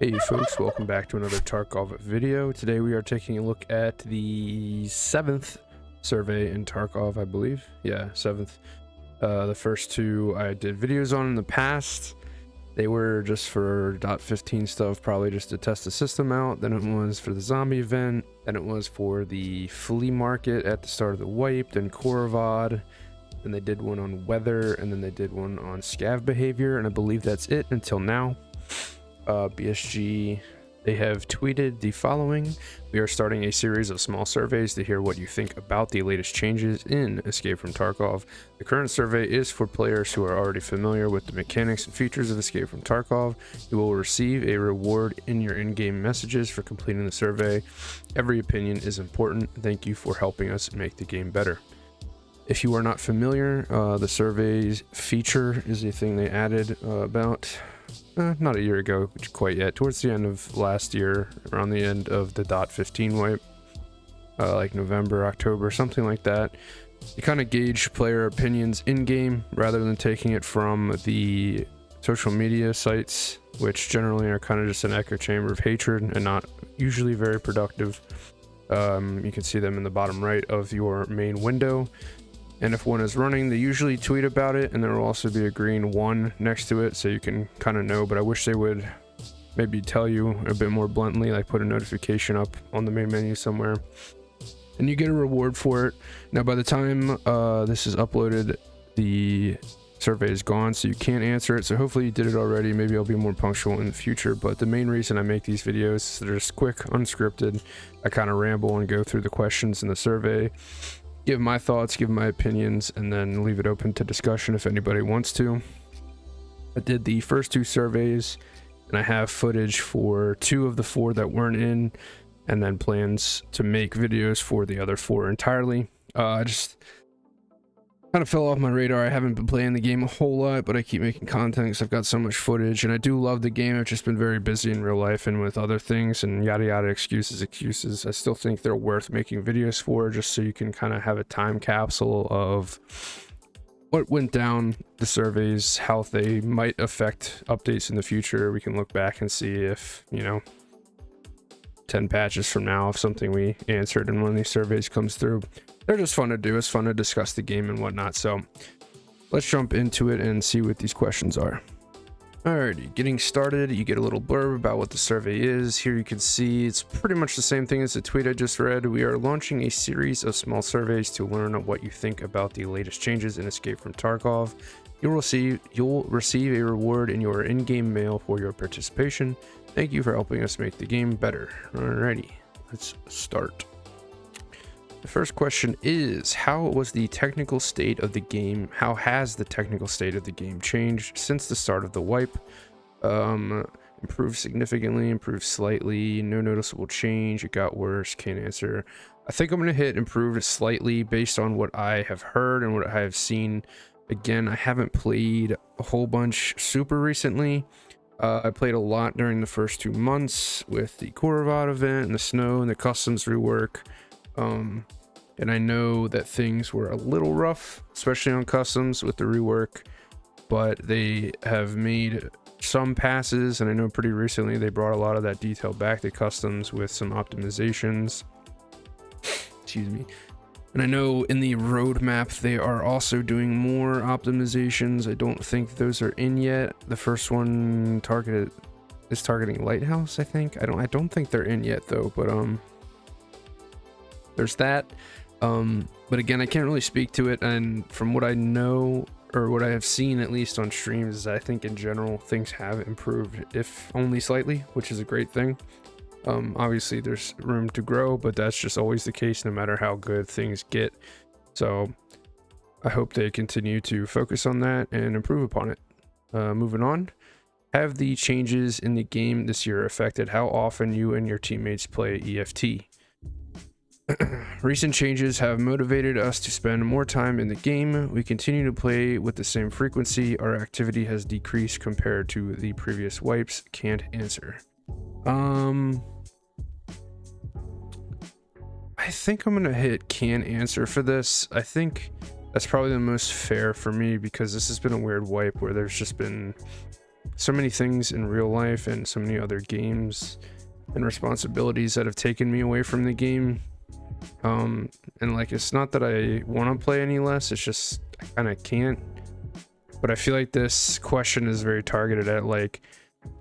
Hey folks, welcome back to another Tarkov video. Today we are taking a look at the 7th survey in Tarkov, I believe. Yeah, 7th. The first two I did videos on in the past. They were just for .15 stuff, probably just to test the system out. Then it was for the zombie event. Then it was for the flea market at the start of the wipe, then Koravad. Then they did one on weather, and then they did one on scav behavior, and I believe that's it until now. BSG, they have tweeted the following: we are starting a series of small surveys to hear what you think about the latest changes in Escape from Tarkov. The current survey is for players who are already familiar with the mechanics and features of Escape from Tarkov. You will receive a reward in your in-game messages for completing the survey. Every opinion is important. Thank you for helping us make the game better. If you are not familiar, the surveys feature is a thing they added about not a year ago quite yet, towards the end of last year, around the end of the .15 wipe, like November, October, something like that. You kind of gauge player opinions in game rather than taking it from the social media sites, which generally are kind of just an echo chamber of hatred and not usually very productive. You can see them in the bottom right of your main window. And if one is running, they usually tweet about it, and there will also be a green 1 next to it, so you can kind of know. But I wish they would maybe tell you a bit more bluntly, like put a notification up on the main menu somewhere, and you get a reward for it. Now, by the time this is uploaded, the survey is gone, so you can't answer it. So hopefully you did it already. Maybe I'll be more punctual in the future. But the main reason I make these videos is they're just quick, unscripted. I kind of ramble and go through the questions in the survey, give my thoughts, give my opinions, and then leave it open to discussion if anybody wants to. I did the first two surveys, and I have footage for 2 of the 4 that weren't in, and then plans to make videos for the other 4 entirely. I just kind of fell off my radar. I haven't been playing the game a whole lot, but I keep making content because I've got so much footage, and I do love the game. I've just been very busy in real life and with other things and yada yada, excuses. I still think they're worth making videos for, just so you can kind of have a time capsule of what went down, the surveys, how they might affect updates in the future. We can look back and see if, 10 patches from now, if something we answered in one of these surveys comes through. They're just fun to do. It's fun to discuss the game and whatnot. So let's jump into it and see what these questions are. Alrighty, getting started, you get a little blurb about what the survey is. Here you can see it's pretty much the same thing as the tweet I just read. We are launching a series of small surveys to learn what you think about the latest changes in Escape from Tarkov. You'll receive a reward in your in-game mail for your participation. Thank you for helping us make the game better. Alrighty, let's start. The first question is, how was the technical state of the game? How has the technical state of the game changed since the start of the wipe? Improved significantly, improved slightly, no noticeable change, it got worse, can't answer. I think I'm going to hit improved slightly based on what I have heard and what I have seen. Again, I haven't played a whole bunch super recently. I played a lot during the first 2 months with the Koravad event and the snow and the customs rework. And I know that things were a little rough, especially on customs with the rework, but they have made some passes, and I know pretty recently they brought a lot of that detail back to customs with some optimizations. Excuse me. And I know in the roadmap they are also doing more optimizations. I don't think those are in yet. The first one is targeting Lighthouse, I think. I don't think they're in yet though, but there's that. But again, I can't really speak to it, and from what I know, or what I have seen at least on streams, I think in general things have improved, if only slightly, which is a great thing. Obviously there's room to grow, but that's just always the case no matter how good things get. So I hope they continue to focus on that and improve upon it. Moving on, have the changes in the game this year affected how often you and your teammates play EFT? Recent changes have motivated us to spend more time in the game. We continue to play with the same frequency. Our activity has decreased compared to the previous wipes. Can't answer. I think I'm gonna hit can answer for this. I think that's probably the most fair for me, because this has been a weird wipe where there's just been so many things in real life and so many other games and responsibilities that have taken me away from the game. And like, it's not that I want to play any less, it's just I kind of can't. But I feel like this question is very targeted at, like,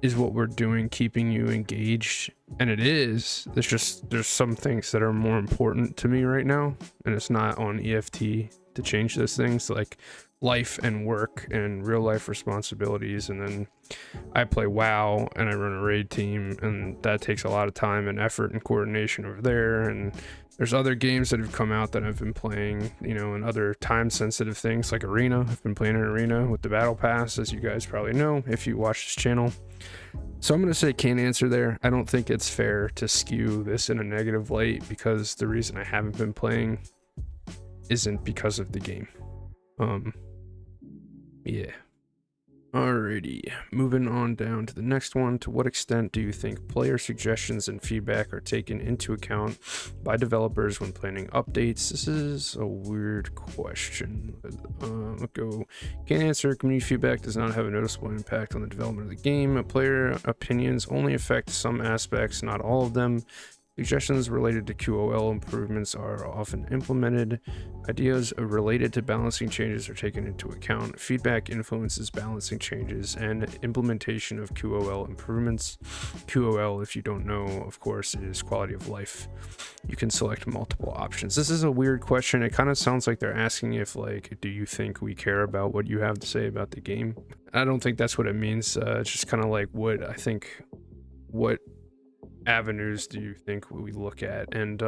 is what we're doing keeping you engaged? And it is. There's some things that are more important to me right now, and it's not on EFT to change those things, like life and work and real life responsibilities. And then I play WoW and I run a raid team, and that takes a lot of time and effort and coordination over there. And there's other games that have come out that I've been playing, you know, and other time sensitive things like Arena. I've been playing an Arena with the Battle Pass, as you guys probably know if you watch this channel. So I'm going to say can't answer there. I don't think it's fair to skew this in a negative light, because the reason I haven't been playing isn't because of the game. Yeah. Alrighty, moving on down to the next one. To what extent do you think player suggestions and feedback are taken into account by developers when planning updates? This is a weird question. Let's go. Can't answer. Community feedback does not have a noticeable impact on the development of the game. Player opinions only affect some aspects, not all of them. Suggestions related to QoL improvements are often implemented. Ideas related to balancing changes are taken into account. Feedback influences balancing changes and implementation of QoL improvements. QoL, if you don't know, of course, is quality of life. You can select multiple options. This is a weird question. It kind of sounds like they're asking if, like, do you think we care about what you have to say about the game? I don't think that's what it means. It's just kind of like what avenues do you think we look at? And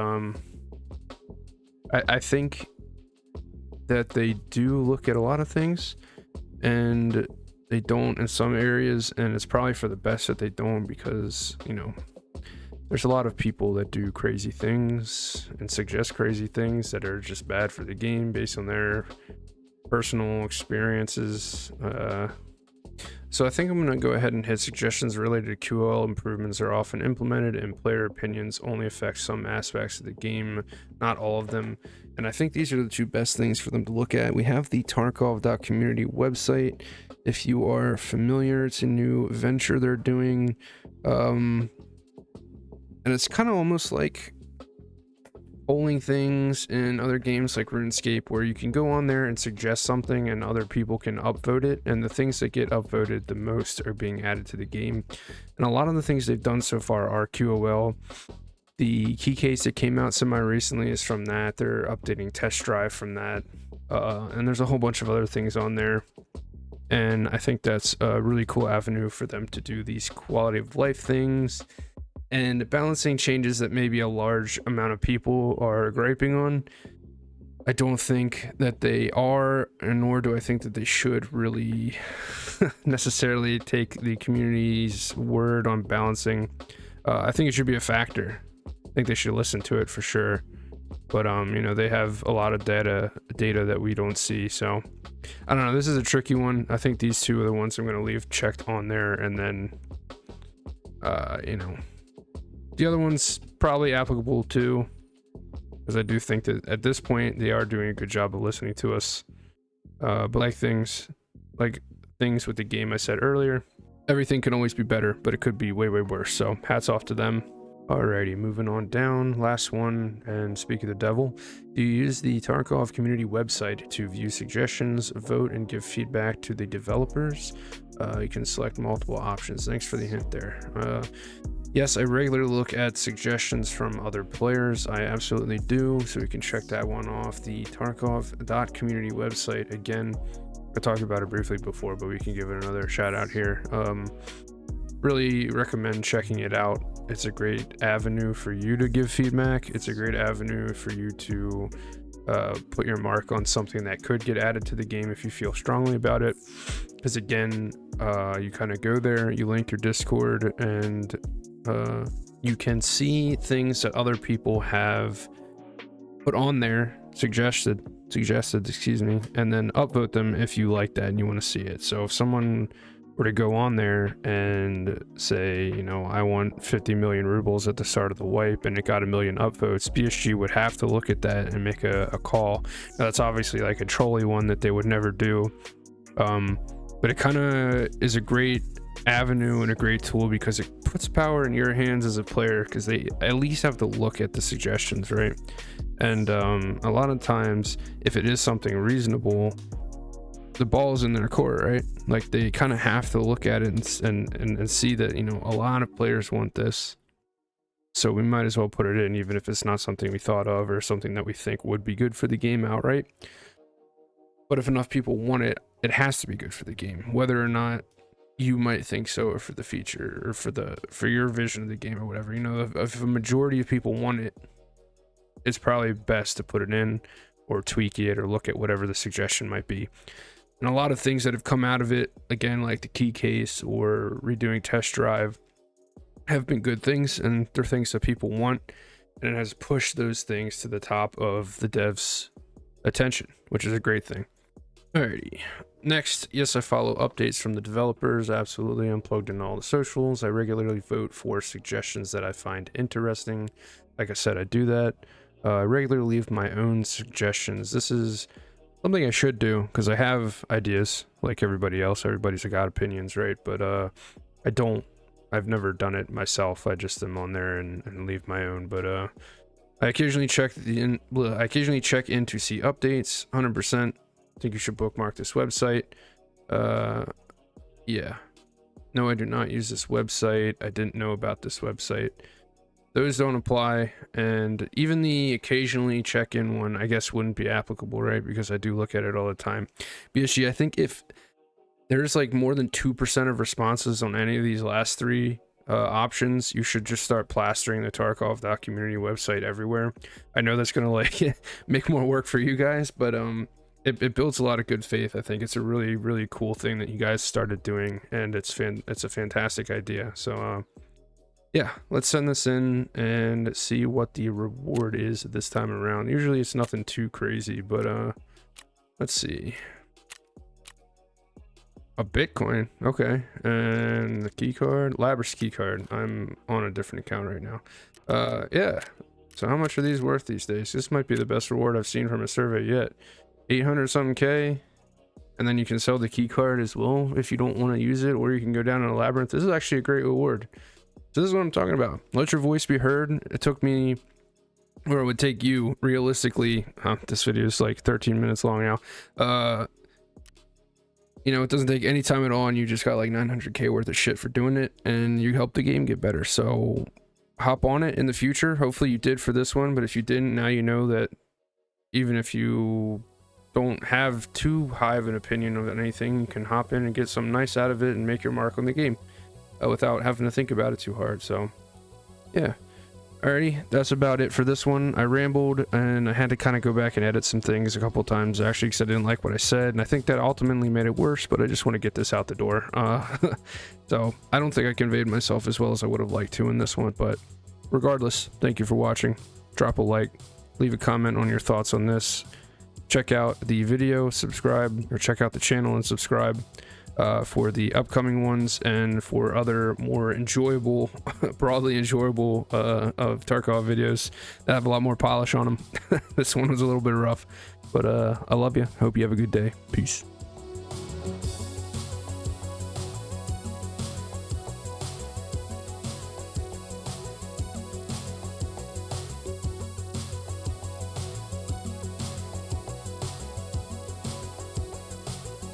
I think that they do look at a lot of things, and they don't in some areas, and it's probably for the best that they don't, because, you know, there's a lot of people that do crazy things and suggest crazy things that are just bad for the game based on their personal experiences. So I think I'm going to go ahead and hit suggestions related to QoL improvements are often implemented, and player opinions only affect some aspects of the game, not all of them. And I think these are the two best things for them to look at. We have the Tarkov.community website. If you are familiar, it's a new venture they're doing. And it's kind of almost like polling things in other games like RuneScape, where you can go on there and suggest something and other people can upvote it, and the things that get upvoted the most are being added to the game. And a lot of the things they've done so far are QoL. The key case that came out semi recently is from that. They're updating Test Drive from that, and there's a whole bunch of other things on there. And I think that's a really cool avenue for them to do these quality of life things and balancing changes that maybe a large amount of people are griping on. I don't think that they are, and nor do I think that they should really necessarily take the community's word on balancing. I think it should be a factor. I think they should listen to it for sure. But you know, they have a lot of data that we don't see. So I don't know. This is a tricky one. I think these two are the ones I'm going to leave checked on there, and then you know, the other one's probably applicable too, because I do think that at this point they are doing a good job of listening to us. But like things with the game I said earlier, everything can always be better, but it could be way worse. So hats off to them. Alrighty, moving on down. Last one, and speak of the devil. Do you use the Tarkov Community website to view suggestions, vote, and give feedback to the developers? You can select multiple options. Thanks for the hint there. Yes, I regularly look at suggestions from other players. I absolutely do, so we can check that one off. The Tarkov.community website, again, I talked about it briefly before, but we can give it another shout out here. Really recommend checking it out. It's a great avenue for you to give feedback. It's a great avenue for you to put your mark on something that could get added to the game if you feel strongly about it. Because again, you kind of go there, you link your Discord, and you can see things that other people have put on there, suggested, excuse me, and then upvote them if you like that and you want to see it. So if someone were to go on there and say, you know, I want 50 million rubles at the start of the wipe, and it got 1 million upvotes, BSG would have to look at that and make a call. Now, that's obviously like a trolly one that they would never do, but it kind of is a great avenue and a great tool because it puts power in your hands as a player, because they at least have to look at the suggestions, right? And a lot of times, if it is something reasonable, the ball's in their court, right? Like, they kind of have to look at it and see that, you know, a lot of players want this, so we might as well put it in, even if it's not something we thought of or something that we think would be good for the game outright. But if enough people want it, it has to be good for the game, whether or not you might think so, or for the feature, or for your vision of the game, or whatever. You know, if a majority of people want it, it's probably best to put it in, or tweak it, or look at whatever the suggestion might be. And a lot of things that have come out of it, again, like the key case or redoing test drive, have been good things, and they're things that people want, and it has pushed those things to the top of the devs' attention, which is a great thing. Alrighty. Next, yes, I follow updates from the developers. Absolutely. I'm plugged in all the socials. I regularly vote for suggestions that I find interesting. Like I said, I do that. I regularly leave my own suggestions. This is something I should do, because I have ideas like everybody else. Everybody's got opinions, right? But I don't. I've never done it myself. I just am on there and leave my own. But I occasionally check in to see updates. 100%. I think you should bookmark this website. Yeah. No, I do not use this website. I didn't know about this website. Those don't apply. And even the occasionally check in one, I guess, wouldn't be applicable, right? Because I do look at it all the time. BSG, I think if there's like more than 2% of responses on any of these last three options, you should just start plastering the Tarkov Community website everywhere. I know that's gonna like make more work for you guys, but it builds a lot of good faith. I think it's a really, really cool thing that you guys started doing, and it's a fantastic idea. So yeah, let's send this in and see what the reward is this time around. Usually it's nothing too crazy, but let's see. A Bitcoin, okay. And the key card, Labr's key card. I'm on a different account right now. Yeah, so how much are these worth these days? This might be the best reward I've seen from a survey yet. 800 something K, and then you can sell the key card as well if you don't want to use it, or you can go down in a labyrinth. This is actually a great reward. So this is what I'm talking about. Let your voice be heard. It took me, or it would take you, realistically, this video is like 13 minutes long now. You know, it doesn't take any time at all, and you just got like 900K worth of shit for doing it, and you help the game get better. So hop on it in the future. Hopefully you did for this one, but if you didn't, now you know that even if you don't have too high of an opinion of anything, you can hop in and get some nice out of it and make your mark on the game without having to think about it too hard. So yeah, alrighty, that's about it for this one. I rambled, and I had to kind of go back and edit some things a couple times, actually, because I didn't like what I said, and I think that ultimately made it worse, but I just want to get this out the door. So I don't think I conveyed myself as well as I would have liked to in this one, but regardless, thank you for watching. Drop a like, leave a comment on your thoughts on this. Check out the video, subscribe, or check out the channel and subscribe for the upcoming ones, and for other more enjoyable, broadly enjoyable of Tarkov videos that have a lot more polish on them. This one was a little bit rough, but I love you. Hope you have a good day. Peace.